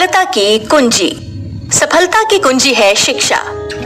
सफलता की कुंजी। सफलता की कुंजी है शिक्षा।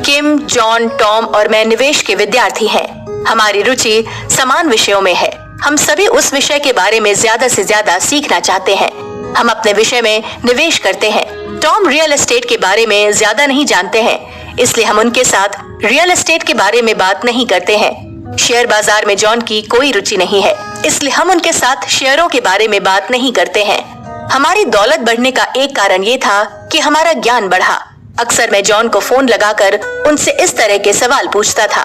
किम, जॉन, टॉम और मैं निवेश के विद्यार्थी हैं। हमारी रुचि समान विषयों में है। हम सभी उस विषय के बारे में ज्यादा से ज्यादा सीखना चाहते हैं। हम अपने विषय में निवेश करते हैं। टॉम रियल एस्टेट के बारे में ज्यादा नहीं जानते हैं, इसलिए हम उनके साथ रियल एस्टेट के बारे में बात नहीं करते हैं। शेयर बाजार में जॉन की कोई रुचि नहीं है, इसलिए हम उनके साथ शेयरों के बारे में बात नहीं करते हैं। हमारी दौलत बढ़ने का एक कारण ये था कि हमारा ज्ञान बढ़ा। अक्सर मैं जॉन को फोन लगाकर उनसे इस तरह के सवाल पूछता था,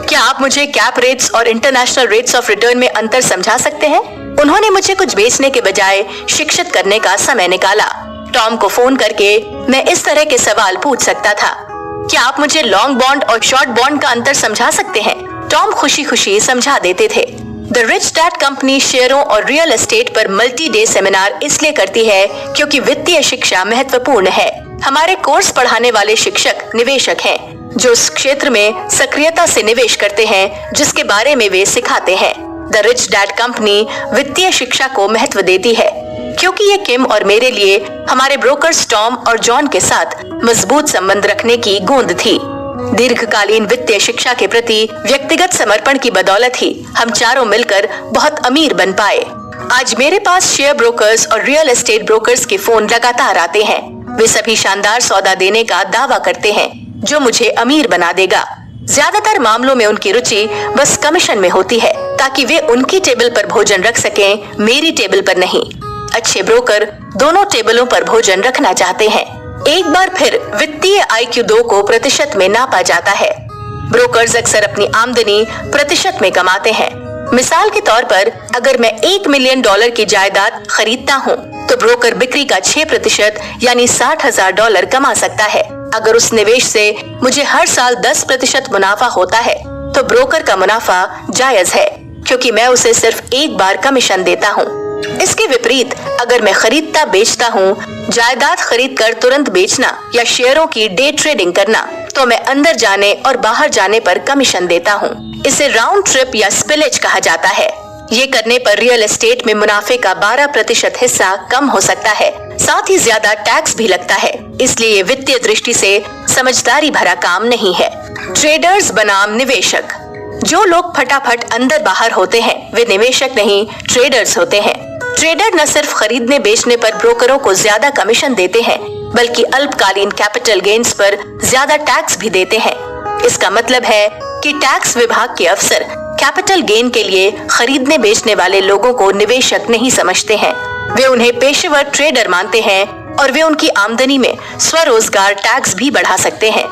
क्या आप मुझे कैप रेट्स और इंटरनेशनल रेट्स ऑफ रिटर्न में अंतर समझा सकते हैं? उन्होंने मुझे कुछ बेचने के बजाय शिक्षित करने का समय निकाला। टॉम को फोन करके मैं इस तरह के सवाल पूछ सकता था, क्या आप मुझे लॉन्ग बॉन्ड और शॉर्ट बॉन्ड का अंतर समझा सकते हैं? टॉम खुशी खुशी समझा देते थे। द रिच डैड कंपनी शेयरों और रियल एस्टेट पर मल्टी डे सेमिनार इसलिए करती है क्योंकि वित्तीय शिक्षा महत्वपूर्ण है। हमारे कोर्स पढ़ाने वाले शिक्षक निवेशक हैं, जो उस क्षेत्र में सक्रियता से निवेश करते हैं जिसके बारे में वे सिखाते हैं। द रिच डैड कंपनी वित्तीय शिक्षा को महत्व देती है क्योंकि ये किम और मेरे लिए हमारे ब्रोकर्स टॉम और जॉन के साथ मजबूत संबंध रखने की गूंज थी। दीर्घकालीन वित्तीय शिक्षा के प्रति व्यक्तिगत समर्पण की बदौलत ही हम चारों मिलकर बहुत अमीर बन पाए। आज मेरे पास शेयर ब्रोकर्स और रियल एस्टेट ब्रोकर्स के फोन लगातार आते हैं। वे सभी शानदार सौदा देने का दावा करते हैं जो मुझे अमीर बना देगा। ज्यादातर मामलों में उनकी रुचि बस कमीशन में होती है ताकि वे उनकी टेबल पर भोजन रख सकें, मेरी टेबल पर नहीं। अच्छे ब्रोकर दोनों टेबलों पर भोजन रखना चाहते हैं। एक बार फिर वित्तीय IQ 2 को प्रतिशत में नापा जाता है। ब्रोकर्स अक्सर अपनी आमदनी प्रतिशत में कमाते हैं। मिसाल के तौर पर अगर मैं $1 मिलियन की जायदाद खरीदता हूँ तो ब्रोकर बिक्री का 6% यानी $60,000 कमा सकता है। अगर उस निवेश से मुझे हर साल 10% मुनाफा होता है तो ब्रोकर का मुनाफा जायज है क्योंकि मैं उसे सिर्फ एक बार कमीशन देता हूँ। इसके विपरीत अगर मैं खरीदता बेचता हूँ, जायदाद खरीद कर तुरंत बेचना या शेयरों की डे ट्रेडिंग करना, तो मैं अंदर जाने और बाहर जाने पर कमीशन देता हूँ। इसे राउंड ट्रिप या स्पिलेज कहा जाता है। ये करने पर रियल एस्टेट में मुनाफे का 12% हिस्सा कम हो सकता है। साथ ही ज्यादा टैक्स भी लगता है, इसलिए ये वित्तीय दृष्टि से समझदारी भरा काम नहीं है। ट्रेडर्स बनाम निवेशक। जो लोग फटाफट अंदर बाहर होते हैं वे निवेशक नहीं, ट्रेडर्स होते हैं। ट्रेडर न सिर्फ खरीदने बेचने पर ब्रोकरों को ज्यादा कमीशन देते हैं बल्कि अल्पकालीन कैपिटल गेन्स पर ज्यादा टैक्स भी देते हैं। इसका मतलब है कि टैक्स विभाग के अफसर कैपिटल गेन के लिए खरीदने बेचने वाले लोगों को निवेशक नहीं समझते हैं। वे उन्हें पेशेवर ट्रेडर मानते हैं और वे उनकी आमदनी में स्वरोजगार टैक्स भी बढ़ा सकते हैं।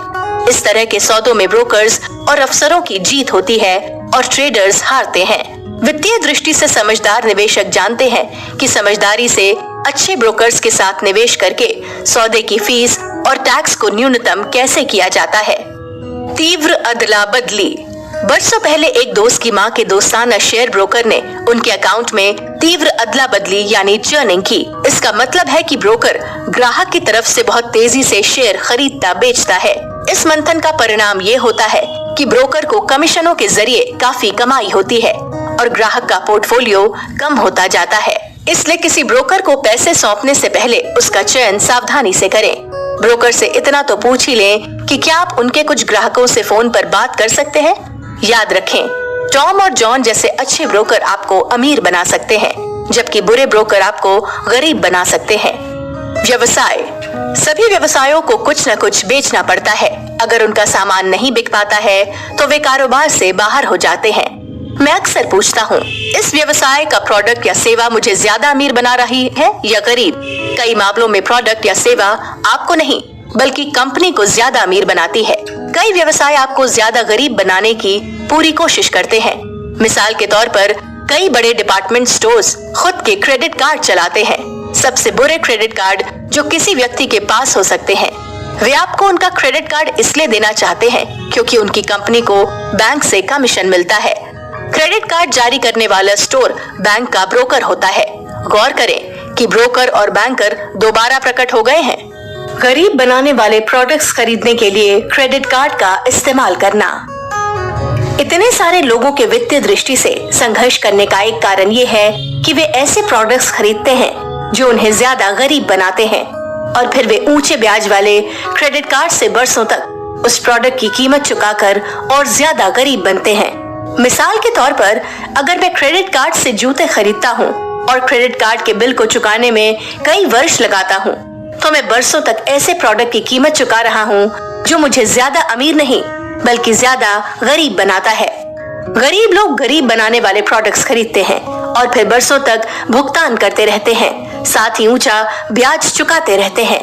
इस तरह के सौदों में ब्रोकर्स और अफसरों की जीत होती है और ट्रेडर्स हारते हैं। वित्तीय दृष्टि से समझदार निवेशक जानते हैं कि समझदारी से अच्छे ब्रोकर्स के साथ निवेश करके सौदे की फीस और टैक्स को न्यूनतम कैसे किया जाता है। तीव्र अदला बदली। बरसों पहले एक दोस्त की मां के दोस्ताना शेयर ब्रोकर ने उनके अकाउंट में तीव्र अदला बदली यानी चर्निंग की। इसका मतलब है कि ब्रोकर ग्राहक की तरफ से बहुत तेजी से शेयर खरीदता बेचता है। इस मंथन का परिणाम ये होता है कि ब्रोकर को कमीशनों के जरिए काफी कमाई होती है और ग्राहक का पोर्टफोलियो कम होता जाता है। इसलिए किसी ब्रोकर को पैसे सौंपने से पहले उसका चयन सावधानी से करें। ब्रोकर से इतना तो पूछ ही लें कि क्या आप उनके कुछ ग्राहकों से फोन पर बात कर सकते हैं। याद रखें, टॉम और जॉन जैसे अच्छे ब्रोकर आपको अमीर बना सकते हैं, जबकि बुरे ब्रोकर आपको गरीब बना सकते हैं। व्यवसाय। सभी व्यवसायों को कुछ न कुछ बेचना पड़ता है। अगर उनका सामान नहीं बिक पाता है तो वे कारोबार से बाहर हो जाते हैं। मैं अक्सर पूछता हूँ, इस व्यवसाय का प्रोडक्ट या सेवा मुझे ज्यादा अमीर बना रही है या गरीब? कई मामलों में प्रोडक्ट या सेवा आपको नहीं बल्कि कंपनी को ज्यादा अमीर बनाती है। कई व्यवसाय आपको ज्यादा गरीब बनाने की पूरी कोशिश करते हैं। मिसाल के तौर पर कई बड़े डिपार्टमेंट स्टोर्स खुद के क्रेडिट कार्ड चलाते हैं। सबसे बुरे क्रेडिट कार्ड जो किसी व्यक्ति के पास हो सकते हैं। वे आपको उनका क्रेडिट कार्ड इसलिए देना चाहते हैं क्योंकि उनकी कंपनी को बैंक से कमीशन मिलता है। क्रेडिट कार्ड जारी करने वाला स्टोर बैंक का ब्रोकर होता है। गौर करें कि ब्रोकर और बैंकर दोबारा प्रकट हो गए हैं। गरीब बनाने वाले प्रोडक्ट्स खरीदने के लिए क्रेडिट कार्ड का इस्तेमाल करना। इतने सारे लोगों के वित्तीय दृष्टि से संघर्ष करने का एक कारण ये है कि वे ऐसे प्रोडक्ट्स खरीदते हैं जो उन्हें ज्यादा गरीब बनाते हैं। और फिर वे ऊंचे ब्याज वाले क्रेडिट कार्ड से बरसों तक उस प्रोडक्ट की कीमत चुकाकर और ज्यादा गरीब बनते हैं। मिसाल के तौर पर अगर मैं क्रेडिट कार्ड से जूते खरीदता हूँ और क्रेडिट कार्ड के बिल को चुकाने में कई वर्ष लगाता हूँ, तो मैं बरसों तक ऐसे प्रोडक्ट की कीमत चुका रहा हूँ जो मुझे ज्यादा अमीर नहीं बल्कि ज्यादा गरीब बनाता है। गरीब लोग गरीब बनाने वाले प्रोडक्ट्स खरीदते हैं और फिर बरसों तक भुगतान करते रहते हैं, साथ ही ऊंचा ब्याज चुकाते रहते हैं।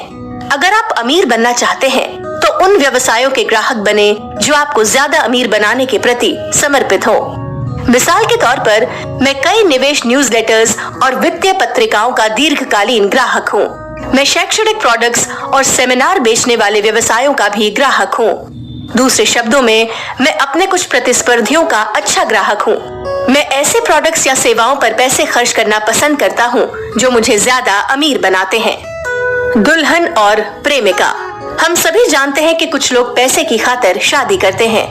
अगर आप अमीर बनना चाहते हैं तो उन व्यवसायों के ग्राहक बने जो आपको ज्यादा अमीर बनाने के प्रति समर्पित हो। मिसाल के तौर पर मैं कई निवेश न्यूज़लेटर्स और वित्तीय पत्रिकाओं का दीर्घकालीन ग्राहक हूँ। मैं शैक्षणिक प्रोडक्ट्स और सेमिनार बेचने वाले व्यवसायों का भी ग्राहक हूँ। दूसरे शब्दों में मैं अपने कुछ प्रतिस्पर्धियों का अच्छा ग्राहक हूँ। मैं ऐसे प्रोडक्ट्स या सेवाओं पर पैसे खर्च करना पसंद करता हूँ जो मुझे ज्यादा अमीर बनाते हैं। दुल्हन और प्रेमिका। हम सभी जानते हैं कि कुछ लोग पैसे की खातिर शादी करते हैं।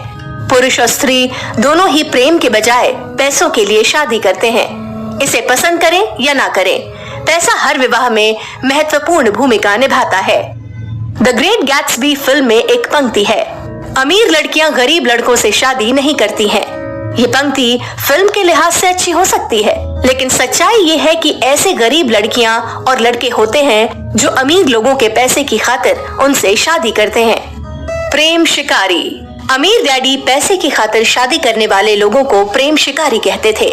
पुरुष और स्त्री दोनों ही प्रेम के बजाय पैसों के लिए शादी करते हैं। इसे पसंद करें या ना करें, पैसा हर विवाह में महत्वपूर्ण भूमिका निभाता है। द ग्रेट गैट्सबी फिल्म में एक पंक्ति है, अमीर लड़कियां गरीब लड़कों से शादी नहीं करती हैं। ये पंक्ति फिल्म के लिहाज से अच्छी हो सकती है, लेकिन सच्चाई ये है कि ऐसे गरीब लड़कियां और लड़के होते हैं जो अमीर लोगों के पैसे की खातिर उनसे शादी करते हैं। प्रेम शिकारी। अमीर डैडी पैसे की खातिर शादी करने वाले लोगों को प्रेम शिकारी कहते थे।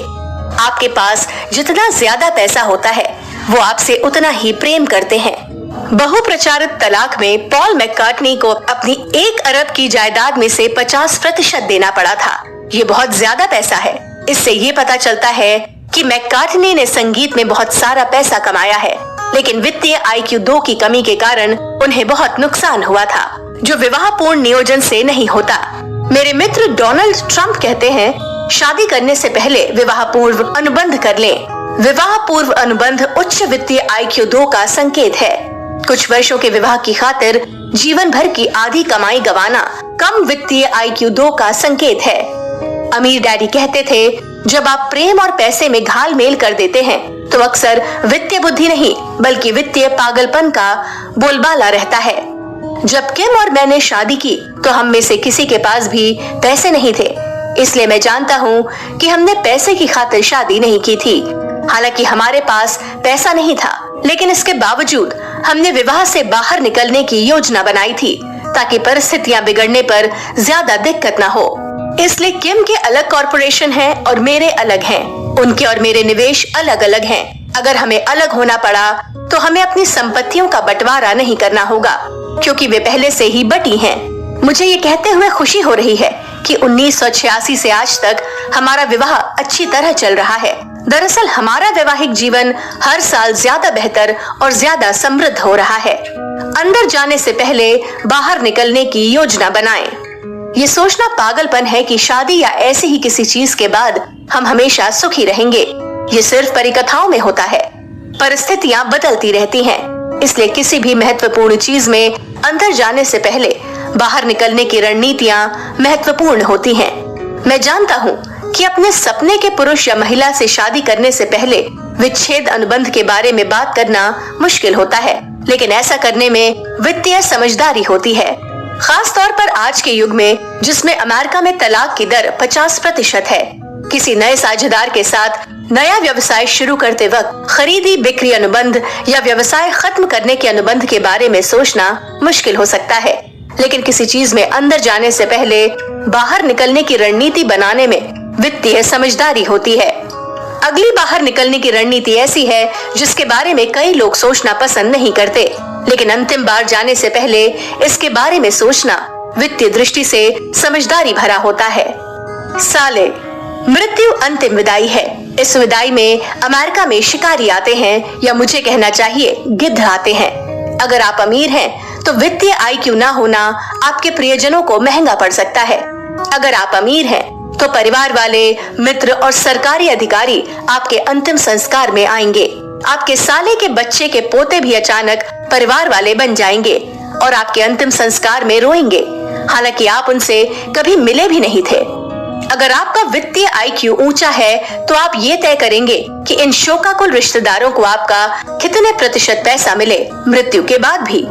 आपके पास जितना ज्यादा पैसा होता है वो आपसे उतना ही प्रेम करते हैं। बहुप्रचारित तलाक में पॉल मैककार्टनी को अपनी 1 अरब की जायदाद में से 50% देना पड़ा था। ये बहुत ज्यादा पैसा है। इससे ये पता चलता है कि मैककार्टनी ने संगीत में बहुत सारा पैसा कमाया है, लेकिन वित्तीय IQ 2 की कमी के कारण उन्हें बहुत नुकसान हुआ था, जो विवाह पूर्ण नियोजन से नहीं होता। मेरे मित्र डोनाल्ड ट्रंप कहते हैं, शादी करने से पहले विवाह पूर्व अनुबंध कर लें। विवाह पूर्व अनुबंध उच्च वित्तीय IQ 2 का संकेत है। कुछ वर्षों के विवाह की खातिर जीवन भर की आधी कमाई गंवाना कम वित्तीय IQ 2 का संकेत है। अमीर डैडी कहते थे, जब आप प्रेम और पैसे में घाल मेल कर देते हैं तो अक्सर वित्तीय बुद्धि नहीं बल्कि वित्तीय पागलपन का बोलबाला रहता है। जब किम और मैंने शादी की तो हम में से किसी के पास भी पैसे नहीं थे, इसलिए मैं जानता हूँ कि हमने पैसे की खातिर शादी नहीं की थी। हालांकि हमारे पास पैसा नहीं था, लेकिन इसके बावजूद हमने विवाह से बाहर निकलने की योजना बनाई थी ताकि परिस्थितियां बिगड़ने पर ज्यादा दिक्कत न हो। इसलिए किम के अलग कॉर्पोरेशन है और मेरे अलग हैं। उनके और मेरे निवेश अलग अलग हैं। अगर हमें अलग होना पड़ा तो हमें अपनी संपत्तियों का बंटवारा नहीं करना होगा, क्योंकि वे पहले से ही बटी हैं। मुझे ये कहते हुए खुशी हो रही है कि 1986 से आज तक हमारा विवाह अच्छी तरह चल रहा है। दरअसल हमारा वैवाहिक जीवन हर साल ज्यादा बेहतर और ज्यादा समृद्ध हो रहा है। अंदर जाने से पहले बाहर निकलने की योजना बनाएं। ये सोचना पागलपन है कि शादी या ऐसी ही किसी चीज के बाद हम हमेशा सुखी रहेंगे। ये सिर्फ परिकथाओं में होता है। परिस्थितियां बदलती रहती हैं, इसलिए किसी भी महत्वपूर्ण चीज में अंदर जाने से पहले बाहर निकलने की रणनीतियां महत्वपूर्ण होती हैं। मैं जानता हूँ कि अपने सपने के पुरुष या महिला से शादी करने से पहले विच्छेद अनुबंध के बारे में बात करना मुश्किल होता है, लेकिन ऐसा करने में वित्तीय समझदारी होती है। खास तौर पर आज के युग में जिसमें अमेरिका में तलाक की दर 50% है। किसी नए साझेदार के साथ नया व्यवसाय शुरू करते वक्त खरीदी बिक्री अनुबंध या व्यवसाय खत्म करने के अनुबंध के बारे में सोचना मुश्किल हो सकता है, लेकिन किसी चीज में अंदर जाने से पहले बाहर निकलने की रणनीति बनाने में वित्तीय समझदारी होती है। अगली बाहर निकलने की रणनीति ऐसी है जिसके बारे में कई लोग सोचना पसंद नहीं करते, लेकिन अंतिम बार जाने से पहले इसके बारे में सोचना वित्तीय दृष्टि से समझदारी भरा होता है। साले। मृत्यु अंतिम विदाई है। इस विदाई में अमेरिका में शिकारी आते हैं, या मुझे कहना चाहिए गिद्ध आते हैं। अगर आप अमीर हैं तो वित्तीय IQ ना होना आपके प्रियजनों को महंगा पड़ सकता है। अगर आप अमीर हैं तो परिवार वाले, मित्र और सरकारी अधिकारी आपके अंतिम संस्कार में आएंगे। आपके साले के बच्चे के पोते भी अचानक परिवार वाले बन जाएंगे और आपके अंतिम संस्कार में रोएंगे, हालांकि आप उनसे कभी मिले भी नहीं थे। अगर आपका वित्तीय IQ ऊंचा है तो आप ये तय करेंगे कि इन शोकाकुल रिश्तेदारों को आपका कितने प्रतिशत पैसा मिले मृत्यु के बाद भी।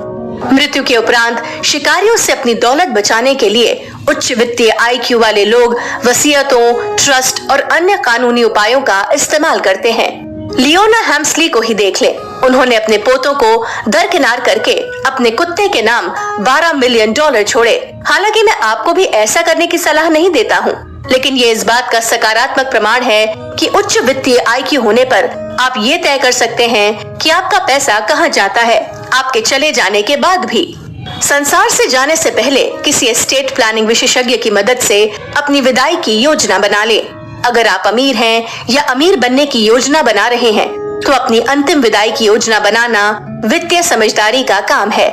मृत्यु के उपरांत शिकारियों से अपनी दौलत बचाने के लिए उच्च वित्तीय IQ वाले लोग वसीयतों, ट्रस्ट और अन्य कानूनी उपायों का इस्तेमाल करते हैं। लियोना हेम्सली को ही देख लें। उन्होंने अपने पोतों को दरकिनार करके अपने कुत्ते के नाम $12 मिलियन छोड़े। हालांकि मैं आपको भी ऐसा करने की सलाह नहीं देता हूँ, लेकिन ये इस बात का सकारात्मक प्रमाण है कि उच्च वित्तीय IQ होने पर आप ये तय कर सकते हैं कि आपका पैसा कहाँ जाता है आपके चले जाने के बाद भी। संसार से जाने से पहले किसी एस्टेट प्लानिंग विशेषज्ञ की मदद से अपनी विदाई की योजना बना ले। अगर आप अमीर हैं या अमीर बनने की योजना बना रहे हैं तो अपनी अंतिम विदाई की योजना बनाना वित्तीय समझदारी का काम है।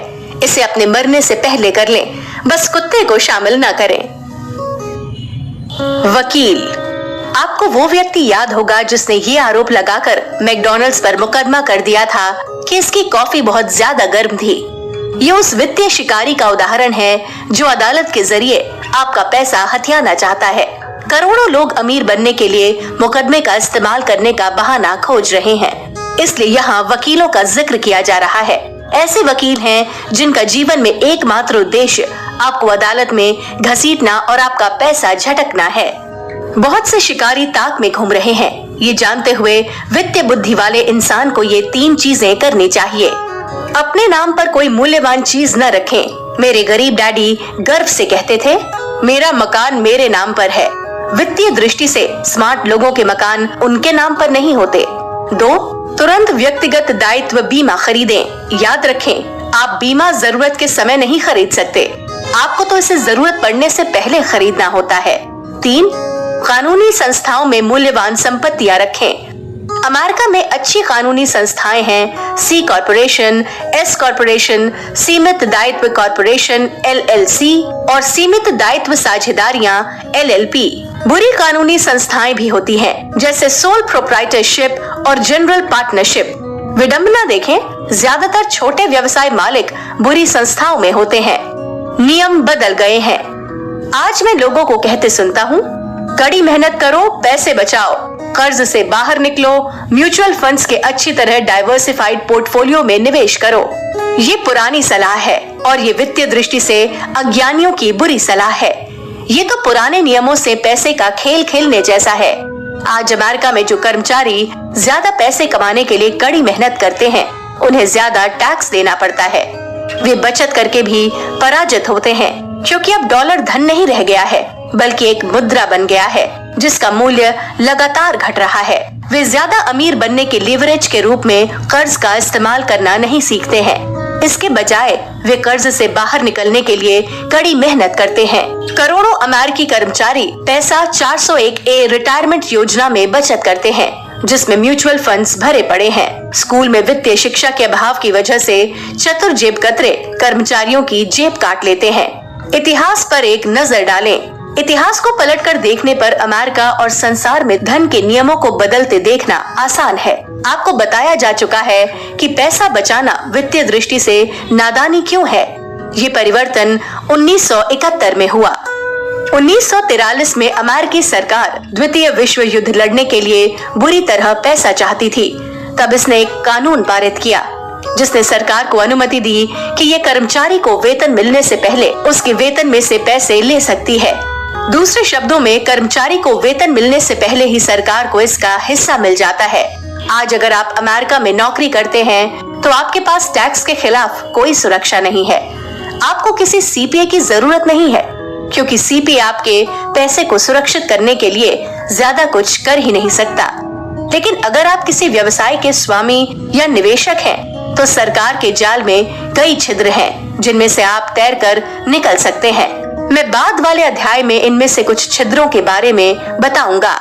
इसे अपने मरने से पहले कर लें, बस कुत्ते को शामिल न करें। वकील। आपको वो व्यक्ति याद होगा जिसने ये आरोप लगाकर मैकडॉनल्ड्स पर मुकदमा कर दिया था कि इसकी कॉफी बहुत ज्यादा गर्म थी। ये उस वित्तीय शिकारी का उदाहरण है जो अदालत के जरिए आपका पैसा हथियाना चाहता है। करोड़ों लोग अमीर बनने के लिए मुकदमे का इस्तेमाल करने का बहाना खोज रहे हैं, इसलिए यहाँ वकीलों का जिक्र किया जा रहा है। ऐसे वकील हैं जिनका जीवन में एकमात्र उद्देश्य आपको अदालत में घसीटना और आपका पैसा झटकना है। बहुत से शिकारी ताक में घूम रहे हैं, ये जानते हुए वित्तीय बुद्धि वाले इंसान को ये 3 चीजें करनी चाहिए। अपने नाम पर कोई मूल्यवान चीज न रखें। मेरे गरीब डैडी गर्व से कहते थे, मेरा मकान मेरे नाम पर है। वित्तीय दृष्टि से स्मार्ट लोगों के मकान उनके नाम पर नहीं होते। 2, तुरंत व्यक्तिगत दायित्व बीमा खरीदें। याद रखें, आप बीमा जरूरत के समय नहीं खरीद सकते, आपको तो इसे जरूरत पड़ने से पहले खरीदना होता है। 3, कानूनी संस्थाओं में मूल्यवान संपत्तियां रखें। अमेरिका में अच्छी कानूनी संस्थाएं हैं C कॉर्पोरेशन, S कॉर्पोरेशन, सीमित दायित्व कॉर्पोरेशन LLC और सीमित दायित्व साझेदारियां LLP। बुरी कानूनी संस्थाएं भी होती हैं, जैसे सोल प्रोप्राइटरशिप और जनरल पार्टनरशिप। विडंबना देखें, ज्यादातर छोटे व्यवसाय मालिक बुरी संस्थाओं में होते हैं। नियम बदल गए हैं। आज मैं लोगों को कहते सुनता हूँ, कड़ी मेहनत करो, पैसे बचाओ, कर्ज से बाहर निकलो, म्यूचुअल फंड्स के अच्छी तरह डाइवर्सिफाइड पोर्टफोलियो में निवेश करो। ये पुरानी सलाह है और ये वित्तीय दृष्टि से अज्ञानियों की बुरी सलाह है। ये तो पुराने नियमों से पैसे का खेल खेलने जैसा है। आज अमेरिका में जो कर्मचारी ज्यादा पैसे कमाने के लिए कड़ी मेहनत करते हैं, उन्हें ज्यादा टैक्स देना पड़ता है। वे बचत करके भी पराजित होते हैं, क्योंकि अब डॉलर धन नहीं रह गया है, बल्कि एक मुद्रा बन गया है जिसका मूल्य लगातार घट रहा है। वे ज्यादा अमीर बनने के लीवरेज के रूप में कर्ज का इस्तेमाल करना नहीं सीखते हैं। इसके बजाय वे कर्ज से बाहर निकलने के लिए कड़ी मेहनत करते हैं। करोड़ों अमेरिकी कर्मचारी पैसा 401A रिटायरमेंट योजना में बचत करते हैं, जिसमें म्यूचुअल फंड्स भरे पड़े हैं। स्कूल में वित्तीय शिक्षा के अभाव की वजह से चतुर जेब कतरे कर्मचारियों की जेब काट लेते हैं। इतिहास पर एक नजर डालें। इतिहास को पलटकर देखने पर अमेरिका और संसार में धन के नियमों को बदलते देखना आसान है। आपको बताया जा चुका है कि पैसा बचाना वित्तीय दृष्टि से नादानी क्यों है। ये परिवर्तन 1971 में हुआ। 1943 में अमेरिकी सरकार द्वितीय विश्व युद्ध लड़ने के लिए बुरी तरह पैसा चाहती थी। तब इसने एक कानून पारित किया जिसने सरकार को अनुमति दी कि ये कर्मचारी को वेतन मिलने से पहले उसके वेतन में से पैसे ले सकती है। दूसरे शब्दों में, कर्मचारी को वेतन मिलने से पहले ही सरकार को इसका हिस्सा मिल जाता है। आज अगर आप अमेरिका में नौकरी करते हैं तो आपके पास टैक्स के खिलाफ कोई सुरक्षा नहीं है। आपको किसी CPA की जरूरत नहीं है, क्योंकि CPA आपके पैसे को सुरक्षित करने के लिए ज्यादा कुछ कर ही नहीं सकता। लेकिन अगर आप किसी व्यवसाय के स्वामी या निवेशक हैं, तो सरकार के जाल में कई छिद्र हैं जिनमें से आप तैरकर निकल सकते हैं। मैं बाद वाले अध्याय में इनमें से कुछ छिद्रों के बारे में बताऊंगा।